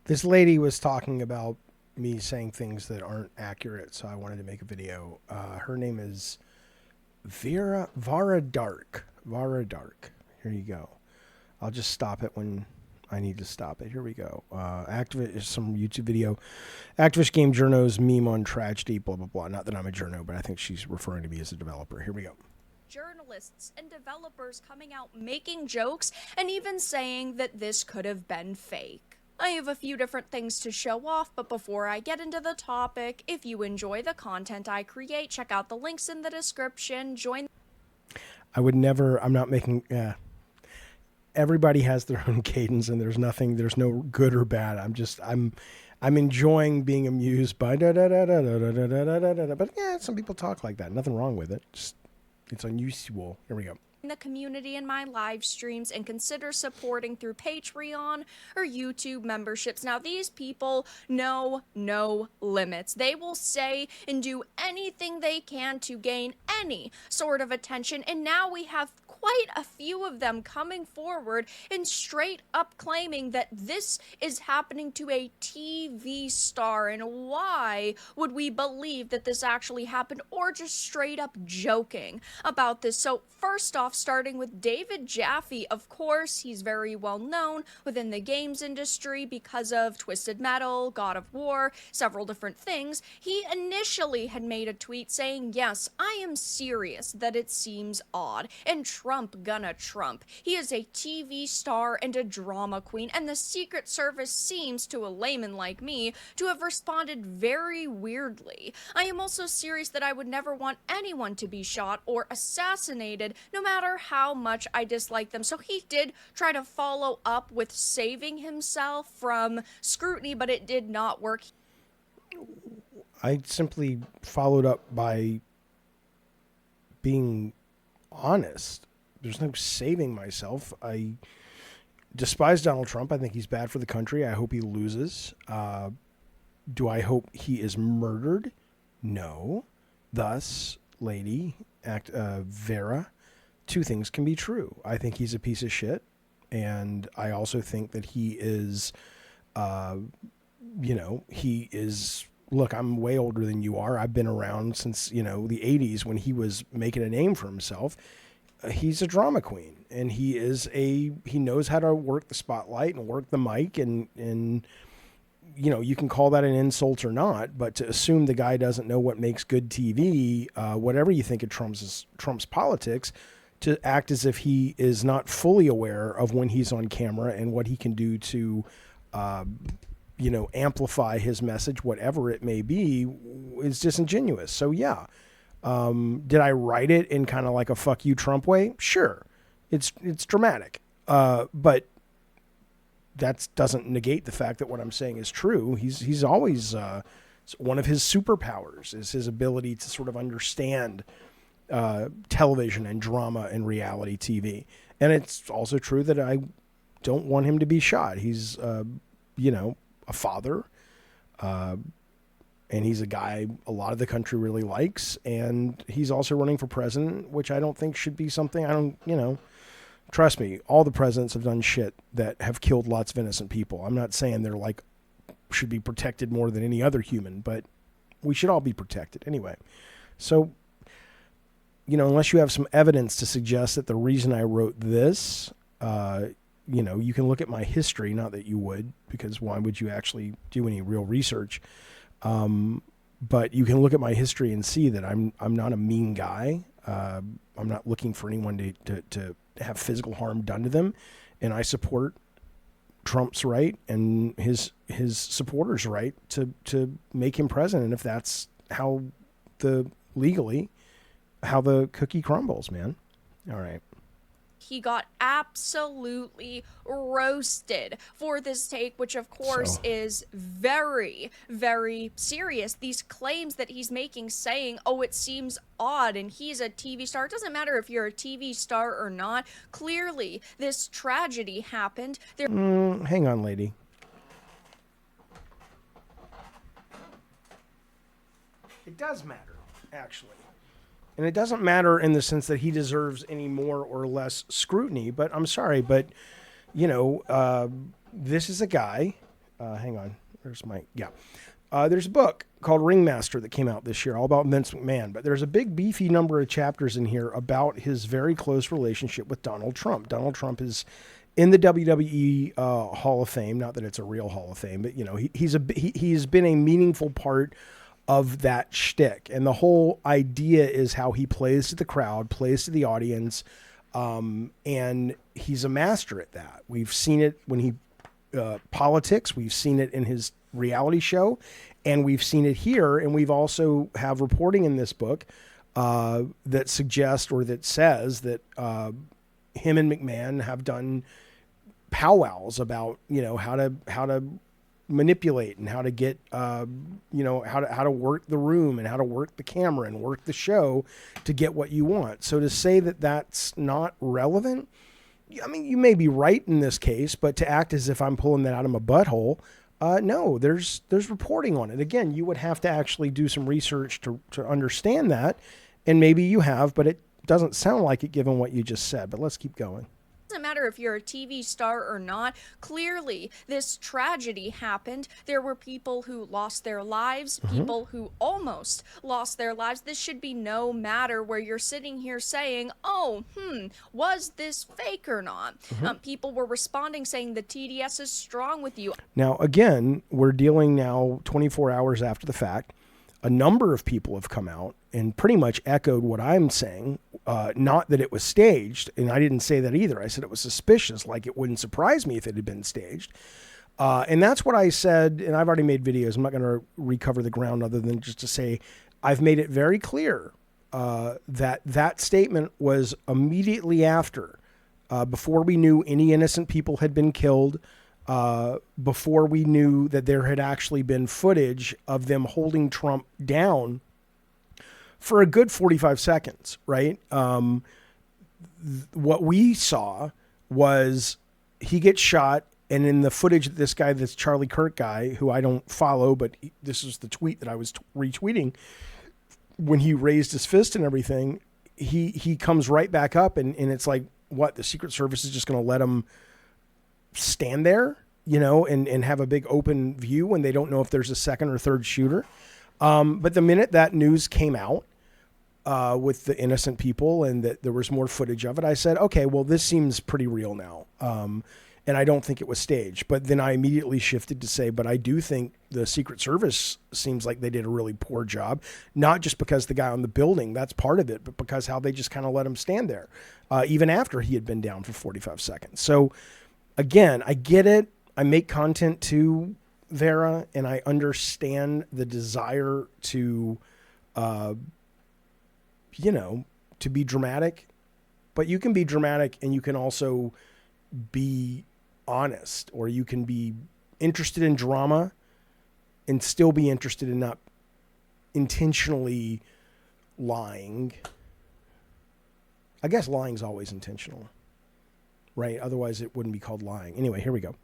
This lady was talking about me saying things that aren't accurate, so I wanted to make a video. Her name is VARA Dark. VARA Dark. Here you go. I'll just stop it when I need to stop it. Here we go. Activist is some YouTube video. Activist game journos meme on tragedy, blah, blah, blah. Not that I'm a journo, but I think she's referring to me as a developer. Here we go. Journalists and developers coming out making jokes and even saying that this could have been fake. I have a few different things to show off, but before I get into the topic, if you enjoy the content I create, check out the links in the description, join. I would never, I'm not making, everybody has their own cadence and there's no good or bad. I'm enjoying being amused by da da da da da da da da da da. But yeah, some people talk like that. Nothing wrong with it. Just, it's unusual. Here we go. The community in my live streams and consider supporting through Patreon or YouTube memberships. Now, these people know no limits. They will say and do anything they can to gain any sort of attention, and now we have quite a few of them coming forward and straight up claiming that this is happening to a TV star. And why would we believe that this actually happened, or just straight up joking about this? So first off, starting with David Jaffe, of course, he's very well known within the games industry because of Twisted Metal, God of War, several different things. He initially had made a tweet saying, yes, I am serious that it seems odd, and Trump gonna Trump. He is a TV star and a drama queen, and the Secret Service seems, to a layman like me, to have responded very weirdly. I am also serious that I would never want anyone to be shot or assassinated, no matter how much I dislike them. So he did try to follow up with saving himself from scrutiny, but it did not work. I simply followed up by being honest. There's no saving myself. I despise Donald Trump. I think he's bad for the country. I hope he loses. Do I hope he is murdered? No. Thus, lady, Vera, two things can be true. I think he's a piece of shit, and I also think that he is, he is, look, I'm way older than you are. I've been around since, the 80s when he was making a name for himself. He's a drama queen, and he knows how to work the spotlight and work the mic, and you can call that an insult or not, but to assume the guy doesn't know what makes good TV, whatever you think of Trump's politics, to act as if he is not fully aware of when he's on camera and what he can do to, amplify his message, whatever it may be, is disingenuous. So yeah. Did I write it in kind of like a fuck you Trump way? Sure. It's dramatic. But that doesn't negate the fact that what I'm saying is true. He's always, one of his superpowers is his ability to sort of understand, television and drama and reality TV. And it's also true that I don't want him to be shot. He's, a father, and he's a guy a lot of the country really likes, and he's also running for president, which I don't think should be something trust me, all the presidents have done shit that have killed lots of innocent people. I'm not saying they're should be protected more than any other human, but we should all be protected anyway. So, unless you have some evidence to suggest that the reason I wrote this, you can look at my history, not that you would, because why would you actually do any real research? But you can look at my history and see that I'm not a mean guy. I'm not looking for anyone to have physical harm done to them. And I support Trump's right and his supporters' right to make him president. If that's how the cookie crumbles, man. All right. He got absolutely roasted for this take, which of course is very, very serious. These claims that he's making saying, oh, it seems odd and he's a TV star. It doesn't matter if you're a TV star or not. Clearly, this tragedy happened. Hang on, lady. It does matter, actually. And it doesn't matter in the sense that he deserves any more or less scrutiny, but I'm sorry, but, this is a guy Hang on. There's a book called Ringmaster that came out this year, all about Vince McMahon. But there's a big, beefy number of chapters in here about his very close relationship with Donald Trump. Donald Trump is in the WWE Hall of Fame. Not that it's a real Hall of Fame, but he's been a meaningful part of that shtick. And the whole idea is how he plays to the crowd, plays to the audience, and he's a master at that. We've seen it when he politics. We've seen it in his reality show, and we've seen it here. And we've also have reporting in this book that suggests or that says that him and McMahon have done powwows about how to manipulate and how to get how to work the room and how to work the camera and work the show to get what you want. So to say that that's not relevant, I mean, you may be right in this case, but to act as if I'm pulling that out of my butthole, no, there's reporting on it. Again, you would have to actually do some research to understand that, and maybe you have, but it doesn't sound like it given what you just said. But let's keep going. Doesn't matter if you're a TV star or not. Clearly, this tragedy happened. There were people who lost their lives, people who almost lost their lives. This should be no matter where you're sitting here saying, was this fake or not? People were responding saying the TDS is strong with you. Now, again, we're dealing now 24 hours after the fact. A number of people have come out and pretty much echoed what I'm saying. Not that it was staged, and I didn't say that either. I said it was suspicious, like it wouldn't surprise me if it had been staged. And that's what I said, and I've already made videos. I'm not going to recover the ground other than just to say I've made it very clear that statement was immediately after, before we knew any innocent people had been killed, before we knew that there had actually been footage of them holding Trump down for a good 45 seconds, right? What we saw was he gets shot, and in the footage, this guy, this Charlie Kirk guy, who I don't follow, but this is the tweet that I was retweeting, when he raised his fist and everything, he comes right back up, and it's like, what, the Secret Service is just going to let him stand there, and have a big open view when they don't know if there's a second or third shooter. But the minute that news came out, with the innocent people and that there was more footage of it, I said, okay, well, this seems pretty real now. And I don't think it was staged. But then I immediately shifted to say, but I do think the Secret Service seems like they did a really poor job, not just because the guy on the building, that's part of it, but because how they just kind of let him stand there, even after he had been down for 45 seconds. So again, I get it. I make content to Vera, and I understand the desire to, to be dramatic, but you can be dramatic and you can also be honest, or you can be interested in drama and still be interested in not intentionally lying. I guess lying is always intentional, right? Otherwise it wouldn't be called lying. Anyway, here we go.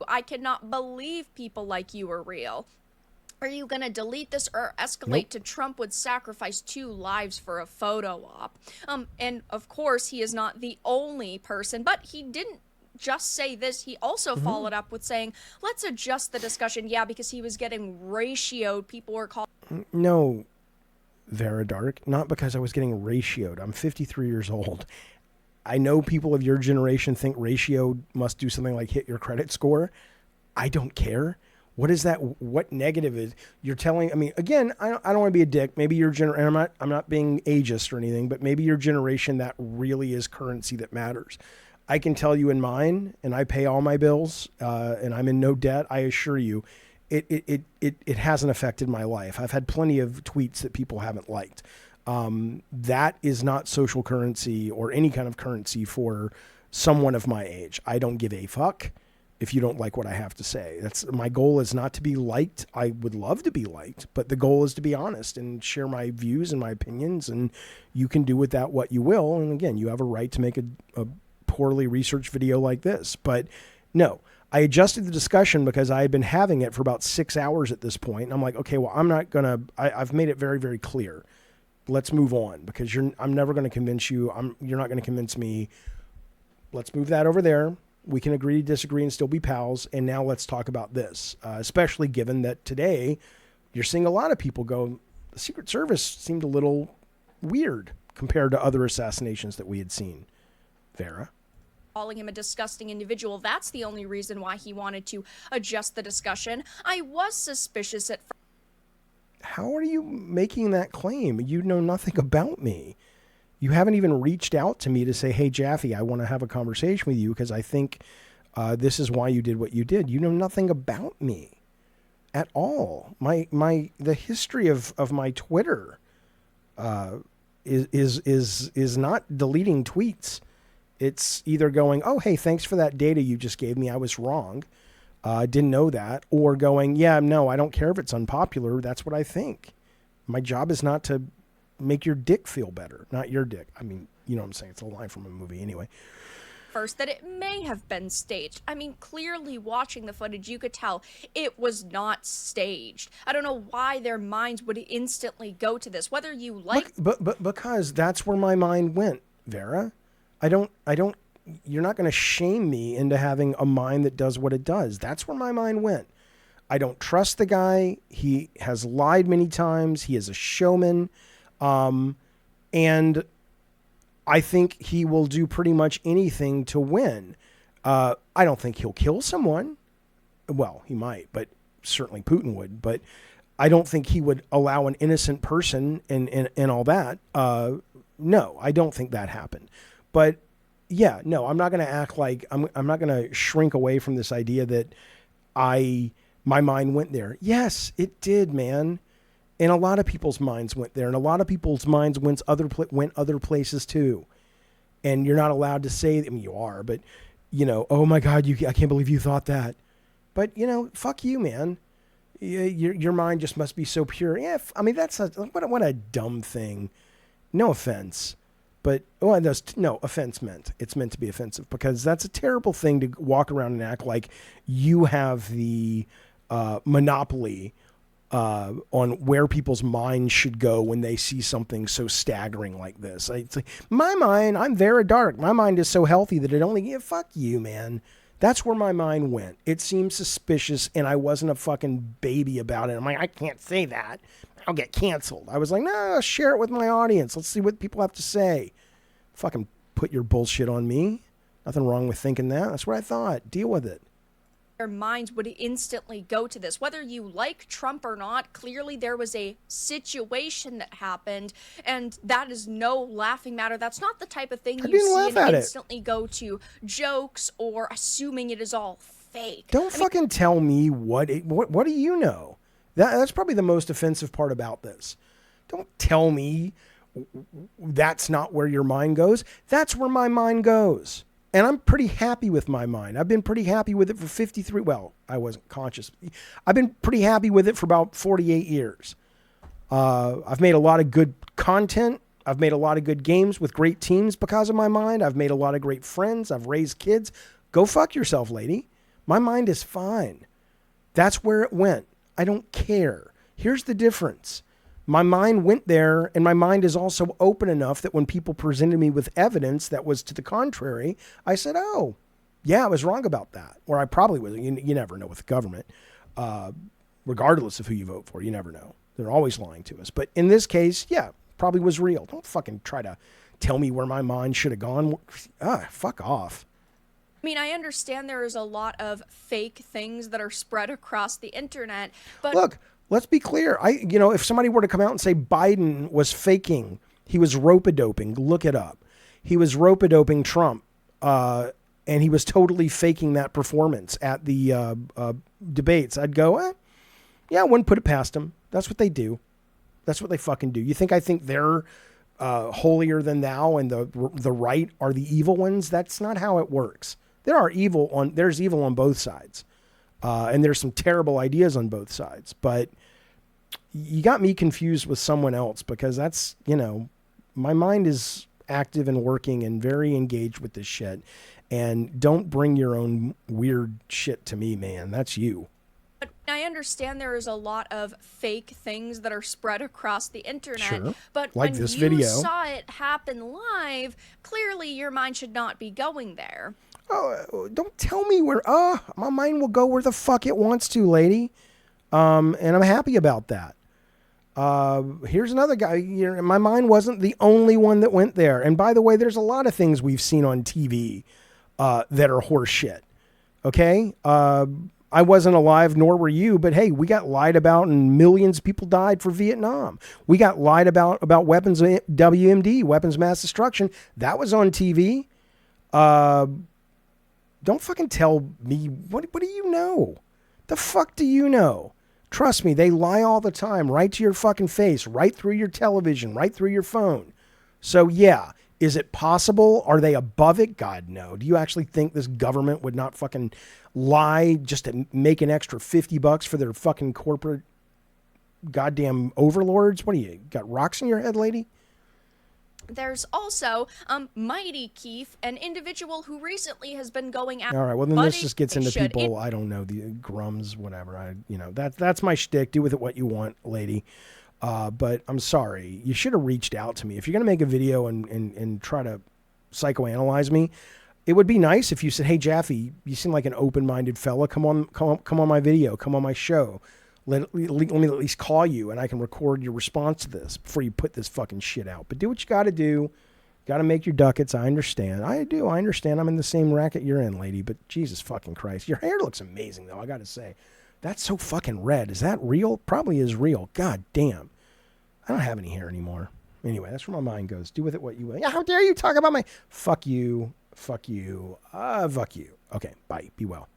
I cannot believe people like you are real. Are you going to delete this or escalate to Trump would sacrifice 2 lives for a photo op? And of course, he is not the only person, but he didn't just say this. He also followed up with saying, let's adjust the discussion. Yeah, because he was getting ratioed. People were calling. No, VARA DARK, not because I was getting ratioed. I'm 53 years old. I know people of your generation think ratio must do something like hit your credit score. I don't care. What is that? What negative is you're telling? I mean, again, I don't want to be a dick. Maybe your generation, I'm not being ageist or anything, but maybe your generation, that really is currency that matters. I can tell you in mine, and I pay all my bills, and I'm in no debt. I assure you, it hasn't affected my life. I've had plenty of tweets that people haven't liked. That is not social currency or any kind of currency for someone of my age. I don't give a fuck if you don't like what I have to say. That's my goal, is not to be liked. I would love to be liked, but the goal is to be honest and share my views and my opinions, and you can do with that what you will. And again, you have a right to make a poorly researched video like this. But no, I adjusted the discussion because I had been having it for about 6 hours at this point. And I'm like, okay, well, I've made it very, very clear. Let's move on, because I'm never going to convince you. You're not going to convince me. Let's move that over there. We can agree to disagree and still be pals. And now let's talk about this, especially given that today you're seeing a lot of people go, the Secret Service seemed a little weird compared to other assassinations that we had seen. Vera? Calling him a disgusting individual. That's the only reason why he wanted to adjust the discussion. I was suspicious at first. How are you making that claim? You know nothing about me. You haven't even reached out to me to say, hey, Jaffe, I want to have a conversation with you because I think this is why you did what you did. You know nothing about me at all. The history of my Twitter is not deleting tweets. It's either going, oh, hey, thanks for that data you just gave me. I was wrong. Didn't know that. Or going, yeah, no, I don't care if it's unpopular. That's what I think. My job is not to make your dick feel better. Not your dick. I mean, you know what I'm saying? It's a line from a movie anyway. First, that it may have been staged. I mean, clearly watching the footage, you could tell it was not staged. I don't know why their minds would instantly go to this. Whether you like... But because that's where my mind went, Vera. You're not going to shame me into having a mind that does what it does. That's where my mind went. I don't trust the guy. He has lied many times. He is a showman. And I think he will do pretty much anything to win. I don't think he'll kill someone. Well, he might, but certainly Putin would. But I don't think he would allow an innocent person and all that. No, I don't think that happened. But yeah, no, I'm not going to act like I'm not going to shrink away from this idea that my mind went there. Yes, it did, man. And a lot of people's minds went there, and a lot of people's minds went other places too. And you're not allowed to say, I mean, you are, but you know, oh my God, I can't believe you thought that. But you know, fuck you, man. Your mind just must be so pure. Yeah, I mean, what a dumb thing. No offense. But no offense meant. It's meant to be offensive because that's a terrible thing to walk around and act like you have the monopoly on where people's minds should go when they see something so staggering like this. It's like, my mind, I'm VARA DARK. My mind is so healthy that it only, fuck you, man. That's where my mind went. It seemed suspicious, and I wasn't a fucking baby about it. I'm like, I can't say that. I'll get canceled. I was like, no, share it with my audience. Let's see what people have to say. Fucking put your bullshit on me. Nothing wrong with thinking that. That's what I thought. Deal with it. Their minds would instantly go to this. Whether you like Trump or not, clearly there was a situation that happened, and that is no laughing matter. That's not the type of thing you see and instantly go to jokes or assuming it is all fake. Don't fucking tell me what do you know? That's probably the most offensive part about this. Don't tell me that's not where your mind goes. That's where my mind goes. And I'm pretty happy with my mind. I've been pretty happy with it for 53. Well, I wasn't conscious. I've been pretty happy with it for about 48 years. I've made a lot of good content. I've made a lot of good games with great teams because of my mind. I've made a lot of great friends. I've raised kids. Go fuck yourself, lady. My mind is fine. That's where it went. I don't care. Here's the difference. My mind went there, and my mind is also open enough that when people presented me with evidence that was to the contrary, I said, oh, yeah, I was wrong about that. Or I probably was. You never know with the government. Regardless of who you vote for, you never know. They're always lying to us. But in this case, yeah, probably was real. Don't fucking try to tell me where my mind should have gone. Fuck off. I mean, I understand there is a lot of fake things that are spread across the internet, but... Look, let's be clear. If somebody were to come out and say Biden was faking, he was rope-a-doping, look it up. He was rope-a-doping Trump, and he was totally faking that performance at the debates. I'd go, yeah, I wouldn't put it past him. That's what they do. That's what they fucking do. You think I think they're holier than thou and the right are the evil ones? That's not how it works. There's evil on both sides. And there's some terrible ideas on both sides, but you got me confused with someone else because that's, my mind is active and working and very engaged with this shit. And don't bring your own weird shit to me, man. That's you. But I understand there is a lot of fake things that are spread across the internet. Sure. But like when this you video. saw it happen live, clearly your mind should not be going there. Oh, don't tell me where. My mind will go where the fuck it wants to, lady. And I'm happy about that. Here's another guy. My mind wasn't the only one that went there. And by the way, there's a lot of things we've seen on TV that are horse shit. Okay? I wasn't alive, nor were you, but hey, we got lied about and millions of people died for Vietnam. We got lied about weapons, WMD, weapons of mass destruction. That was on TV. Don't fucking tell me. What do you know? The fuck do you know? Trust me, they lie all the time, right to your fucking face, right through your television, right through your phone. So yeah, is it possible? Are they above it? God, no. Do you actually think this government would not fucking lie just to make an extra $50 for their fucking corporate goddamn overlords? What do you got, rocks in your head, lady? There's also Mighty Keith, an individual who recently has been going out. All right, well then this just gets into people. I don't know, the grums, whatever. That's my shtick. Do with it what you want, lady. But I'm sorry. You should have reached out to me. If you're gonna make a video and try to psychoanalyze me, it would be nice if you said, "Hey Jaffe, you seem like an open-minded fella. Come on my video. Come on my show. Let me at least call you and I can record your response to this before you put this fucking shit out." But do what you got to do. Got to make your ducats. I understand. I do. I understand. I'm in the same racket you're in, lady. But Jesus fucking Christ. Your hair looks amazing, though, I got to say. That's so fucking red. Is that real? Probably is real. God damn. I don't have any hair anymore. Anyway, that's where my mind goes. Do with it what you will. Yeah, how dare you talk about my... Fuck you. Fuck you. Fuck you. Okay, bye. Be well.